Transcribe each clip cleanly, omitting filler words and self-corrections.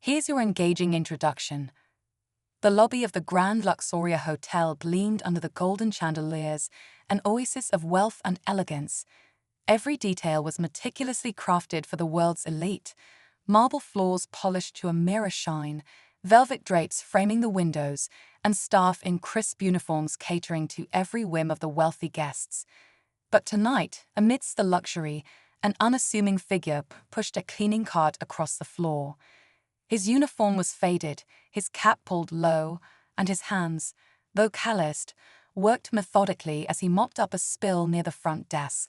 Here's your engaging introduction. The lobby of the Grand Luxuria Hotel gleamed under the golden chandeliers, an oasis of wealth and elegance. Every detail was meticulously crafted for the world's elite. Marble floors polished to a mirror shine, velvet drapes framing the windows, and staff in crisp uniforms catering to every whim of the wealthy guests. But tonight, amidst the luxury, an unassuming figure pushed a cleaning cart across the floor. His uniform was faded, his cap pulled low, and his hands, though calloused, worked methodically as he mopped up a spill near the front desk.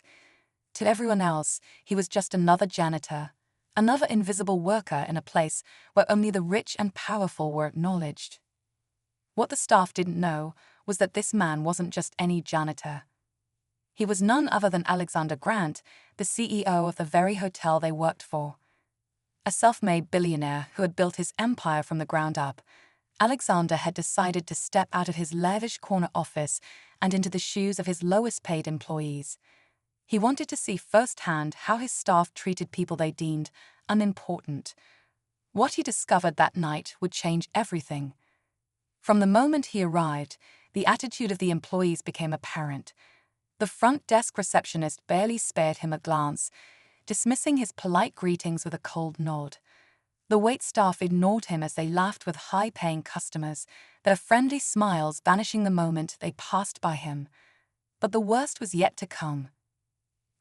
To everyone else, he was just another janitor, another invisible worker in a place where only the rich and powerful were acknowledged. What the staff didn't know was that this man wasn't just any janitor. He was none other than Alexander Grant, the CEO of the very hotel they worked for. A self-made billionaire who had built his empire from the ground up, Alexander had decided to step out of his lavish corner office and into the shoes of his lowest-paid employees. He wanted to see firsthand how his staff treated people they deemed unimportant. What he discovered that night would change everything. From the moment he arrived, the attitude of the employees became apparent. The front desk receptionist barely spared him a glance, dismissing his polite greetings with a cold nod. The waitstaff ignored him as they laughed with high-paying customers, their friendly smiles vanishing the moment they passed by him. But the worst was yet to come.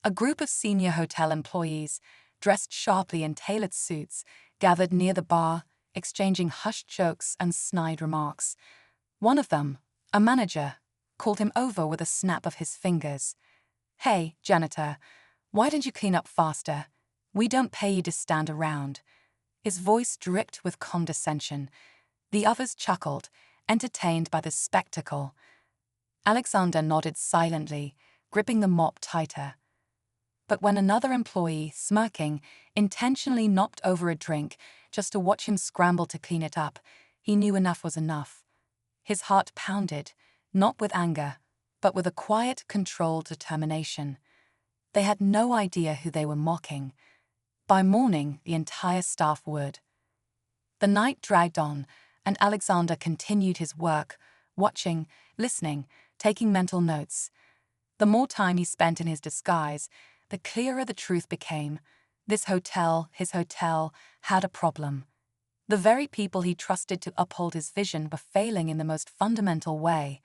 A group of senior hotel employees, dressed sharply in tailored suits, gathered near the bar, exchanging hushed jokes and snide remarks. One of them, a manager, called him over with a snap of his fingers. "Hey, janitor, why don't you clean up faster? We don't pay you to stand around." His voice dripped with condescension. The others chuckled, entertained by the spectacle. Alexander nodded silently, gripping the mop tighter. But when another employee, smirking, intentionally knocked over a drink just to watch him scramble to clean it up, he knew enough was enough. His heart pounded, not with anger, but with a quiet, controlled determination. They had no idea who they were mocking. By morning, the entire staff would. The night dragged on, and Alexander continued his work, watching, listening, taking mental notes. The more time he spent in his disguise, the clearer the truth became. This hotel, his hotel, had a problem. The very people he trusted to uphold his vision were failing in the most fundamental way.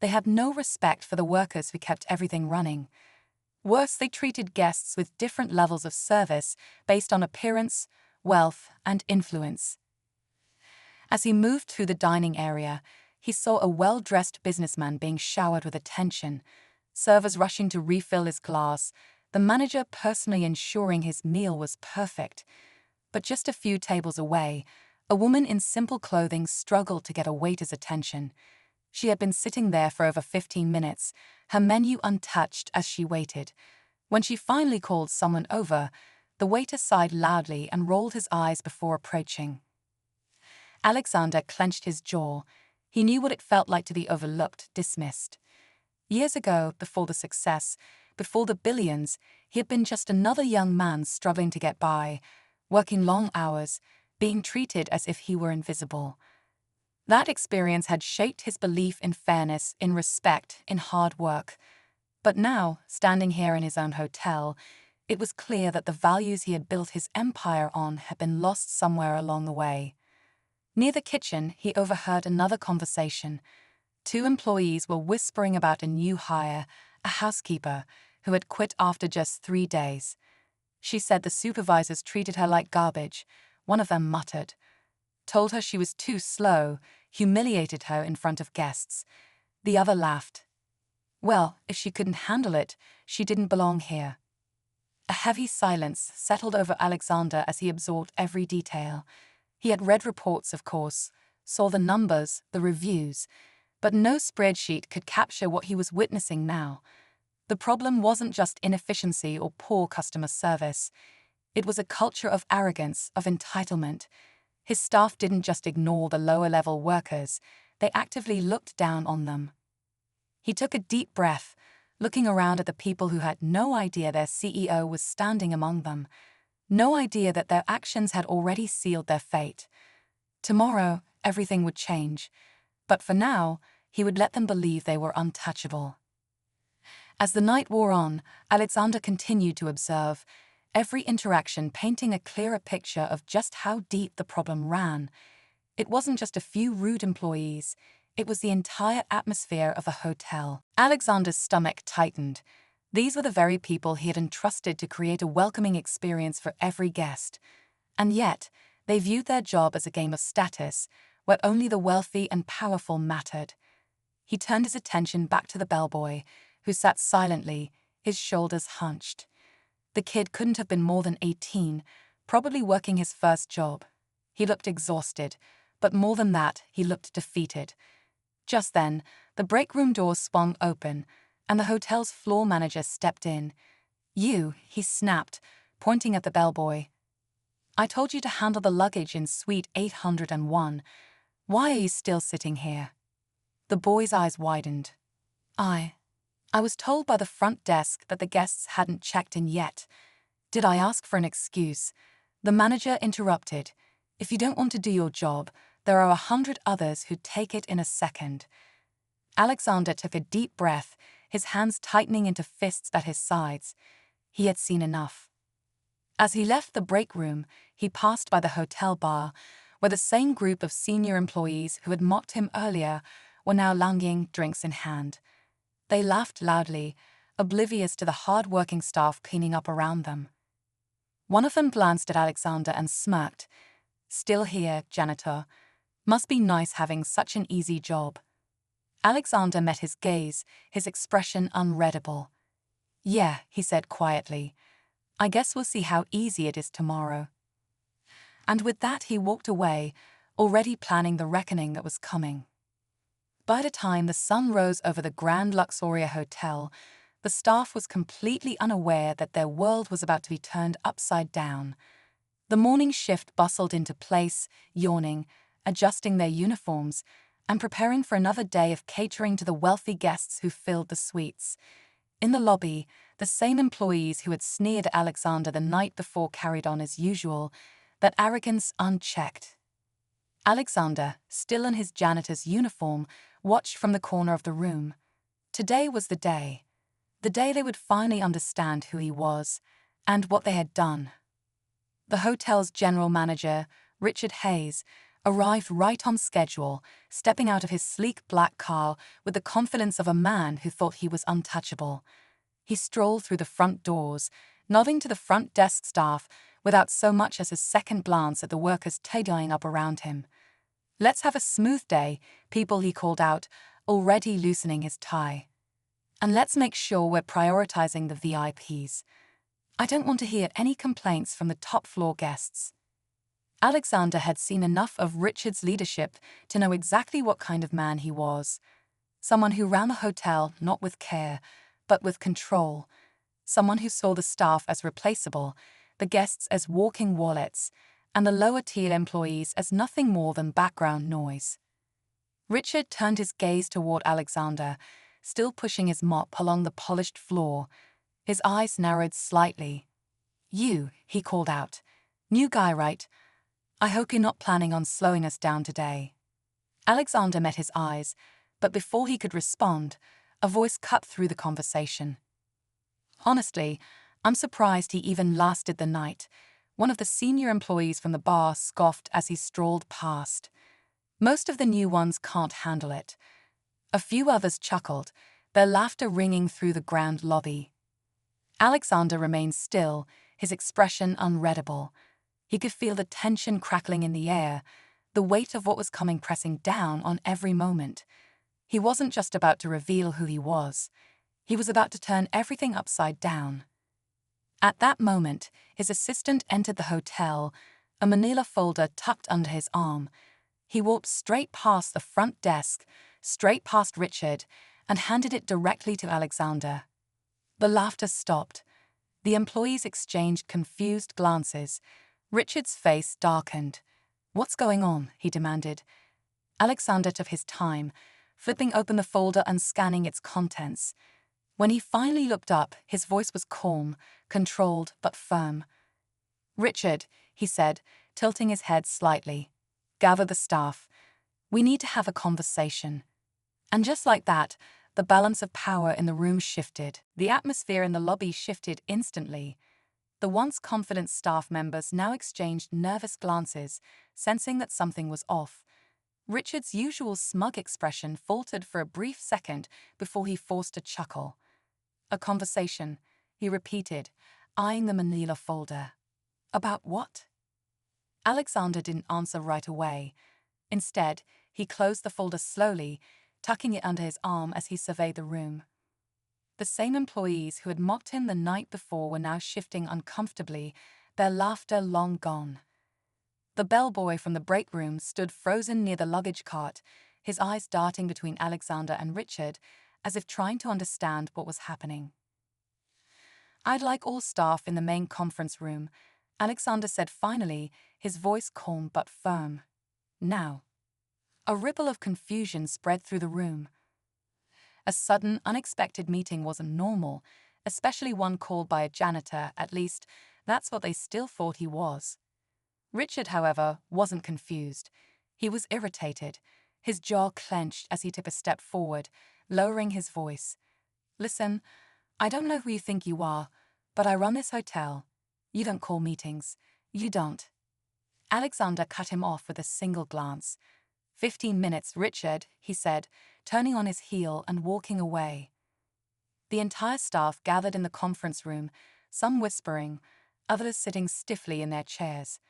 They had no respect for the workers who kept everything running. Worse, they treated guests with different levels of service based on appearance, wealth, and influence. As he moved through the dining area, he saw a well-dressed businessman being showered with attention, servers rushing to refill his glass, the manager personally ensuring his meal was perfect. But just a few tables away, a woman in simple clothing struggled to get a waiter's attention. She had been sitting there for over 15 minutes, her menu untouched as she waited. When she finally called someone over, the waiter sighed loudly and rolled his eyes before approaching. Alexander clenched his jaw. He knew what it felt like to be overlooked, dismissed. Years ago, before the success, before the billions, he had been just another young man struggling to get by, working long hours, being treated as if he were invisible. That experience had shaped his belief in fairness, in respect, in hard work. But now, standing here in his own hotel, it was clear that the values he had built his empire on had been lost somewhere along the way. Near the kitchen, he overheard another conversation. Two employees were whispering about a new hire, a housekeeper, who had quit after just 3 days. She said the supervisors treated her like garbage, one of them muttered. Told her she was too slow, humiliated her in front of guests. The other laughed. Well, if she couldn't handle it, she didn't belong here. A heavy silence settled over Alexander as he absorbed every detail. He had read reports, of course, saw the numbers, the reviews, but no spreadsheet could capture what he was witnessing now. The problem wasn't just inefficiency or poor customer service. It was a culture of arrogance, of entitlement. His staff didn't just ignore the lower-level workers, they actively looked down on them. He took a deep breath, looking around at the people who had no idea their CEO was standing among them. no idea that their actions had already sealed their fate. Tomorrow, everything would change, but for now, he would let them believe they were untouchable. As the night wore on, Alexander continued to observe, every interaction painting a clearer picture of just how deep the problem ran. It wasn't just a few rude employees, it was the entire atmosphere of the hotel. Alexander's stomach tightened. These were the very people he had entrusted to create a welcoming experience for every guest. And yet, they viewed their job as a game of status, where only the wealthy and powerful mattered. He turned his attention back to the bellboy, who sat silently, his shoulders hunched. The kid couldn't have been more than 18, probably working his first job. He looked exhausted, but more than that, he looked defeated. Just then, the break room door swung open, and the hotel's floor manager stepped in. "You," he snapped, pointing at the bellboy. "I told you to handle the luggage in suite 801. Why are you still sitting here?" The boy's eyes widened. I was told by the front desk that the guests hadn't checked in yet. Did I ask for an excuse? The manager interrupted. "If you don't want to do your job, there are 100 others who'd take it in a second." Alexander took a deep breath, his hands tightening into fists at his sides. He had seen enough. As he left the break room, he passed by the hotel bar, where the same group of senior employees who had mocked him earlier were now lounging, drinks in hand. They laughed loudly, oblivious to the hard-working staff cleaning up around them. One of them glanced at Alexander and smirked. "Still here, janitor. Must be nice having such an easy job." Alexander met his gaze, his expression unreadable. "Yeah," he said quietly. "I guess we'll see how easy it is tomorrow." And with that he walked away, already planning the reckoning that was coming. By the time the sun rose over the Grand Luxoria Hotel, the staff was completely unaware that their world was about to be turned upside down. The morning shift bustled into place, yawning, adjusting their uniforms, and preparing for another day of catering to the wealthy guests who filled the suites. In the lobby, the same employees who had sneered at Alexander the night before carried on as usual, that arrogance unchecked. Alexander, still in his janitor's uniform, watched from the corner of the room. Today was the day. The day they would finally understand who he was, and what they had done. The hotel's general manager, Richard Hayes, arrived right on schedule, stepping out of his sleek black car with the confidence of a man who thought he was untouchable. He strolled through the front doors, nodding to the front desk staff without so much as a second glance at the workers tidying up around him. "Let's have a smooth day, people," he called out, already loosening his tie. "And let's make sure we're prioritizing the VIPs. I don't want to hear any complaints from the top floor guests." Alexander had seen enough of Richard's leadership to know exactly what kind of man he was. Someone who ran the hotel not with care, but with control. Someone who saw the staff as replaceable, the guests as walking wallets, and the lower-tier employees as nothing more than background noise. Richard turned his gaze toward Alexander, still pushing his mop along the polished floor. His eyes narrowed slightly. "You," he called out. "New guy, right? I hope you're not planning on slowing us down today." Alexander met his eyes, but before he could respond, a voice cut through the conversation. "Honestly, I'm surprised he even lasted the night," one of the senior employees from the bar scoffed as he strolled past. "Most of the new ones can't handle it." A few others chuckled, their laughter ringing through the grand lobby. Alexander remained still, his expression unreadable. He could feel the tension crackling in the air, the weight of what was coming pressing down on every moment. He wasn't just about to reveal who he was. He was about to turn everything upside down. At that moment, his assistant entered the hotel, a manila folder tucked under his arm. He walked straight past the front desk, straight past Richard, and handed it directly to Alexander. The laughter stopped. The employees exchanged confused glances. Richard's face darkened. "What's going on?" he demanded. Alexander took his time, flipping open the folder and scanning its contents. When he finally looked up, his voice was calm, controlled but firm. "Richard," he said, tilting his head slightly, "gather the staff. We need to have a conversation." And just like that, the balance of power in the room shifted. The atmosphere in the lobby shifted instantly. The once confident staff members now exchanged nervous glances, sensing that something was off. Richard's usual smug expression faltered for a brief second before he forced a chuckle. "A conversation," he repeated, eyeing the manila folder. "About what?" Alexander didn't answer right away. Instead, he closed the folder slowly, tucking it under his arm as he surveyed the room. The same employees who had mocked him the night before were now shifting uncomfortably, their laughter long gone. The bellboy from the break room stood frozen near the luggage cart, his eyes darting between Alexander and Richard, as if trying to understand what was happening. "I'd like all staff in the main conference room," Alexander said finally, his voice calm but firm. "Now." A ripple of confusion spread through the room. A sudden, unexpected meeting wasn't normal, especially one called by a janitor. At least, that's what they still thought he was. Richard, however, wasn't confused. He was irritated. His jaw clenched as he took a step forward, lowering his voice. "Listen, I don't know who you think you are, but I run this hotel. You don't call meetings. You don't." Alexander cut him off with a single glance. 15 minutes, Richard," he said, turning on his heel and walking away. The entire staff gathered in the conference room, some whispering, others sitting stiffly in their chairs.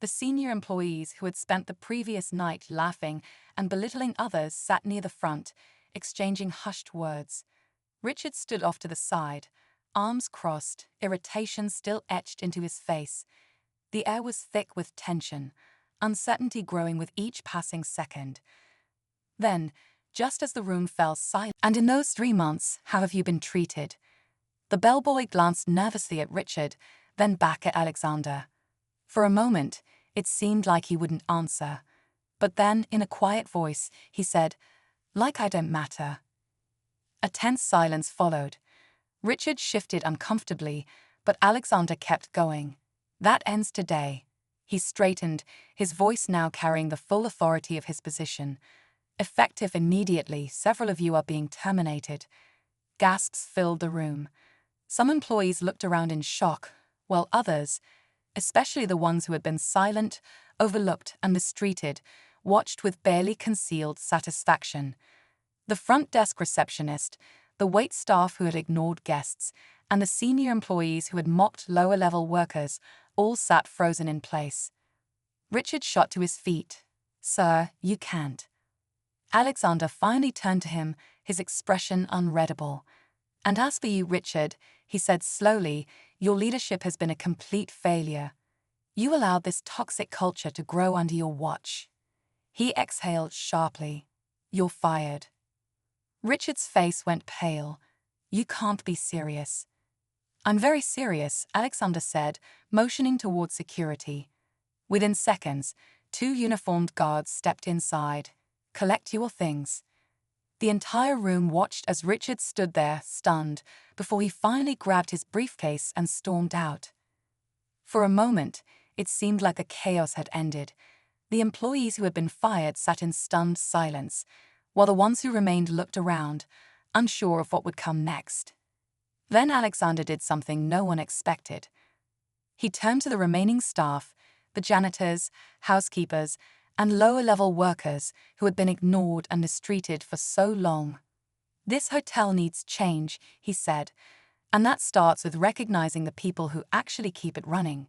The senior employees who had spent the previous night laughing and belittling others sat near the front, exchanging hushed words. Richard stood off to the side, arms crossed, irritation still etched into his face. The air was thick with tension, uncertainty growing with each passing second. Then, just as the room fell silent, "And in those 3 months, how have you been treated?" The bellboy glanced nervously at Richard, then back at Alexander. For a moment, it seemed like he wouldn't answer. But then, in a quiet voice, he said, "Like I don't matter." A tense silence followed. Richard shifted uncomfortably, but Alexander kept going. "That ends today." He straightened, his voice now carrying the full authority of his position. "Effective immediately, several of you are being terminated." Gasps filled the room. Some employees looked around in shock, while others, especially the ones who had been silent, overlooked, and mistreated, watched with barely concealed satisfaction. The front desk receptionist, the wait staff who had ignored guests, and the senior employees who had mocked lower-level workers all sat frozen in place. Richard shot to his feet. "Sir, you can't." Alexander finally turned to him, his expression unreadable. "And as for you, Richard," he said slowly, "your leadership has been a complete failure. You allowed this toxic culture to grow under your watch." He exhaled sharply. "You're fired." Richard's face went pale. "You can't be serious." "I'm very serious," Alexander said, motioning toward security. Within seconds, 2 uniformed guards stepped inside. "Collect your things." The entire room watched as Richard stood there, stunned, before he finally grabbed his briefcase and stormed out. For a moment, it seemed like the chaos had ended. The employees who had been fired sat in stunned silence, while the ones who remained looked around, unsure of what would come next. Then Alexander did something no one expected. He turned to the remaining staff, the janitors, housekeepers, and lower-level workers who had been ignored and mistreated for so long. "This hotel needs change," he said, "and that starts with recognizing the people who actually keep it running."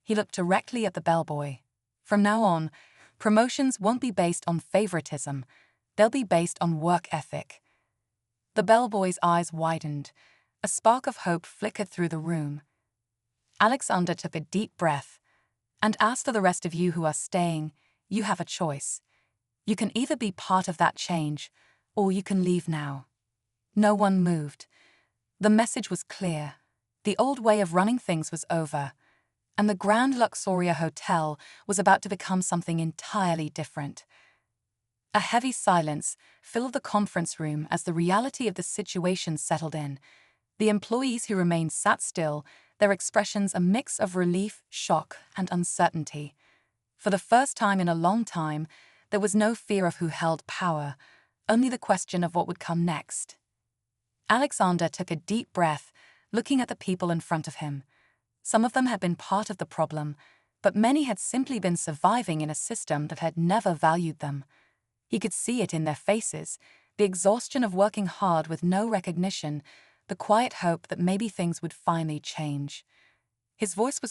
He looked directly at the bellboy. "From now on, promotions won't be based on favoritism. They'll be based on work ethic." The bellboy's eyes widened. A spark of hope flickered through the room. Alexander took a deep breath. "And as for the rest of you who are staying, you have a choice. You can either be part of that change, or you can leave now." No one moved. The message was clear. The old way of running things was over, and the Grand Luxoria Hotel was about to become something entirely different. A heavy silence filled the conference room as the reality of the situation settled in. The employees who remained sat still, their expressions a mix of relief, shock, and uncertainty. For the first time in a long time, there was no fear of who held power, only the question of what would come next. Alexander took a deep breath, looking at the people in front of him. Some of them had been part of the problem, but many had simply been surviving in a system that had never valued them. He could see it in their faces, the exhaustion of working hard with no recognition, the quiet hope that maybe things would finally change. His voice was